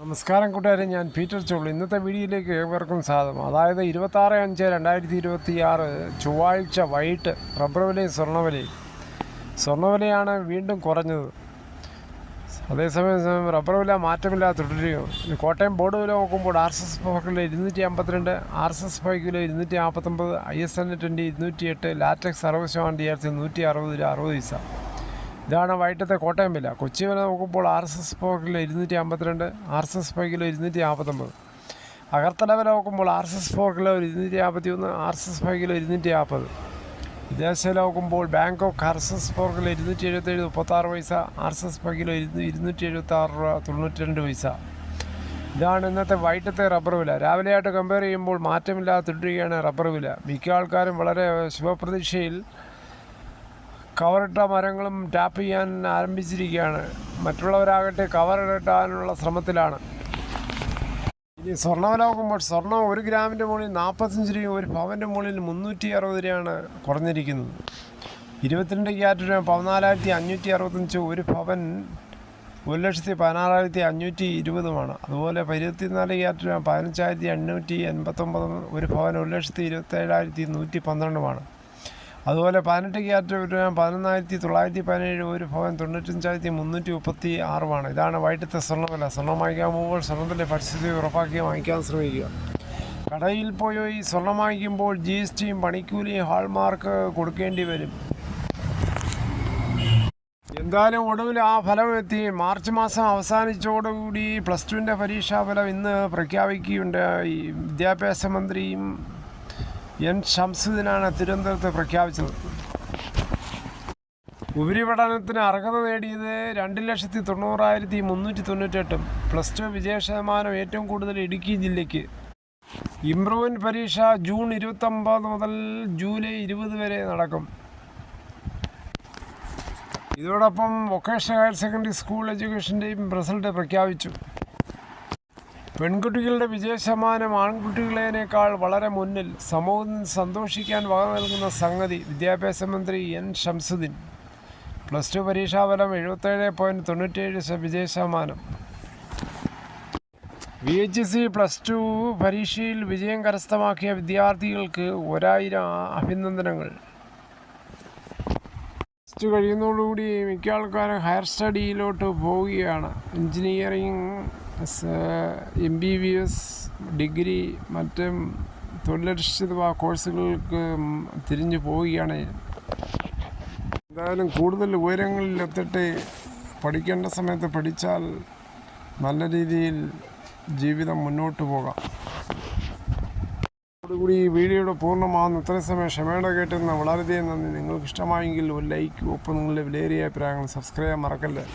നമസ്കാരം കൂട്ടുകാരെ, ഞാൻ പീറ്റർ ചോളു. ഇന്നത്തെ വീഡിയോയിലേക്ക് ഏവർക്കും സ്വാഗതം. അതായത് 26/5/2026 ചൊവ്വാഴ്ച വൈകിട്ട് റബ്ബർ വിലയും സ്വർണ്ണവിലയാണ് വീണ്ടും കുറഞ്ഞത്. അതേസമയം റബ്ബർ വില മാറ്റമില്ലാതെ തുടരുകയും കോട്ടയം ബോർഡ് വില നോക്കുമ്പോൾ RSS 4 kilo 252, RSS 5 kilo 249, ISN 20 208, latex 60% DRC 160 രൂപ 60 പൈസ. ഇതാണ് വൈകിട്ടത്തെ കോട്ടയം വില. കൊച്ചി വില നോക്കുമ്പോൾ RSS 4 kilo 252, RSS 5 kilo 259. Agartala വില നോക്കുമ്പോൾ RSS 4 കിലോ 251, RSS 5 കിലോ 250. വിദേശ വില നോക്കുമ്പോൾ ബാങ്കോക്ക് RSS 4 കിലോ 277 36 പൈസ, RSS 5 കിലോ 276 രൂപ 92 പൈസ. ഇതാണ് ഇന്നത്തെ വൈകിട്ടത്തെ റബ്ബർ വില. രാവിലെയായിട്ട് കമ്പയർ ചെയ്യുമ്പോൾ മാറ്റമില്ലാതെ തുടരുകയാണ് റബ്ബർ വില. മിക്ക ആൾക്കാരും വളരെ ശുഭപ്രതീക്ഷയിൽ കവറിട്ട മരങ്ങളും ടാപ്പ് ചെയ്യാൻ ആരംഭിച്ചിരിക്കുകയാണ്. മറ്റുള്ളവരാകട്ടെ കവറിടാനുള്ള ശ്രമത്തിലാണ്. ഇനി സ്വർണ്ണവില നോക്കുമ്പോൾ സ്വർണ്ണം 1 ഗ്രാമിൻ്റെ മുകളിൽ 45 രൂപയും 1 പവൻ്റെ മുകളിൽ 360 രൂപയാണ് കുറഞ്ഞിരിക്കുന്നത്. 22 ക്യാരറ്റ് രൂപ 14,565, 1 പവൻ 1,16,520. അതുപോലെ 24 ക്യാരറ്റ് രൂപ 15,889, 1 പവൻ 1,27,112. അതുപോലെ 18 ക്യാരറ്റ് രൂപ 11,917, 1 പവൻ 95,336. ഇതാണ് വൈകിട്ടത്തെ സ്വർണ്ണവില. സ്വർണ്ണം വാങ്ങിക്കാൻ പോകുമ്പോൾ സ്വർണ്ണത്തിൻ്റെ പരിസ്ഥിതി ഉറപ്പാക്കി വാങ്ങിക്കാൻ ശ്രമിക്കുക. കടയിൽ പോയി സ്വർണ്ണം വാങ്ങിക്കുമ്പോൾ GSTയും പണിക്കൂലിയും ഹാൾമാർക്ക് കൊടുക്കേണ്ടി വരും. എന്തായാലും ഒടുവിൽ ആ ഫലം എത്തി. മാർച്ച് മാസം അവസാനിച്ചതോടുകൂടി +2ൻ്റെ പരീക്ഷാഫലം ഇന്ന് പ്രഖ്യാപിക്കുകയുണ്ടായി. വിദ്യാഭ്യാസ മന്ത്രിയും N. ഷംസുദ്ദീനാണ് തിരുവനന്തപുരത്ത് പ്രഖ്യാപിച്ചത്. ഉപരിപഠനത്തിന് അർഹത നേടിയത് 2,90,398. +2 വിജയശതമാനം ഏറ്റവും കൂടുതൽ ഇടുക്കി ജില്ലയ്ക്ക്. ഇംപ്രൂവ്മെൻ്റ് പരീക്ഷ ജൂൺ 29 മുതൽ ജൂലൈ 20 വരെ നടക്കും. ഇതോടൊപ്പം വൊക്കേഷണൽ ഹയർ സെക്കൻഡറി സ്കൂൾ എഡ്യൂക്കേഷൻ്റെയും റിസൾട്ട് പ്രഖ്യാപിച്ചു. പെൺകുട്ടികളുടെ വിജയശതമാനം ആൺകുട്ടികളേക്കാൾ വളരെ മുന്നിൽ. സമൂഹം സന്തോഷിക്കാൻ വക നൽകുന്ന സംഗതി. വിദ്യാഭ്യാസ മന്ത്രി N. ഷംസുദ്ദീൻ. +2 പരീക്ഷാഫലം 77.97 വിജയശതമാനം. VHSC +2 പരീക്ഷയിൽ വിജയം കരസ്ഥമാക്കിയ വിദ്യാർത്ഥികൾക്ക് 1000 അഭിനന്ദനങ്ങൾ. +2 കഴിയുന്നതോടുകൂടി മിക്ക ആൾക്കാരും ഹയർ സ്റ്റഡിയിലോട്ട് പോവുകയാണ്. എൻജിനീയറിംഗ്, MBBS, ഡിഗ്രി, മറ്റും തൊഴിലധിഷ്ഠിത കോഴ്സുകൾക്ക് തിരിഞ്ഞു പോവുകയാണ്. എന്തായാലും കൂടുതൽ ഉയരങ്ങളിലെത്തിട്ട് പഠിക്കേണ്ട സമയത്ത് പഠിച്ചാൽ നല്ല രീതിയിൽ ജീവിതം മുന്നോട്ട് പോകാം. അതോടുകൂടി ഈ വീഡിയോയുടെ പൂർണ്ണമാകുന്ന ഇത്രയും സമയം ക്ഷമയോടെ കേട്ടിരുന്ന വളരെയധികം നന്ദി. നിങ്ങൾക്ക് ഇഷ്ടമായെങ്കിൽ ഒരു ലൈക്ക്, ഒപ്പം നിങ്ങളുടെ വിലയേറിയ അഭിപ്രായങ്ങൾ സബ്സ്ക്രൈബ് ചെയ്യാൻ മറക്കല്ലേ.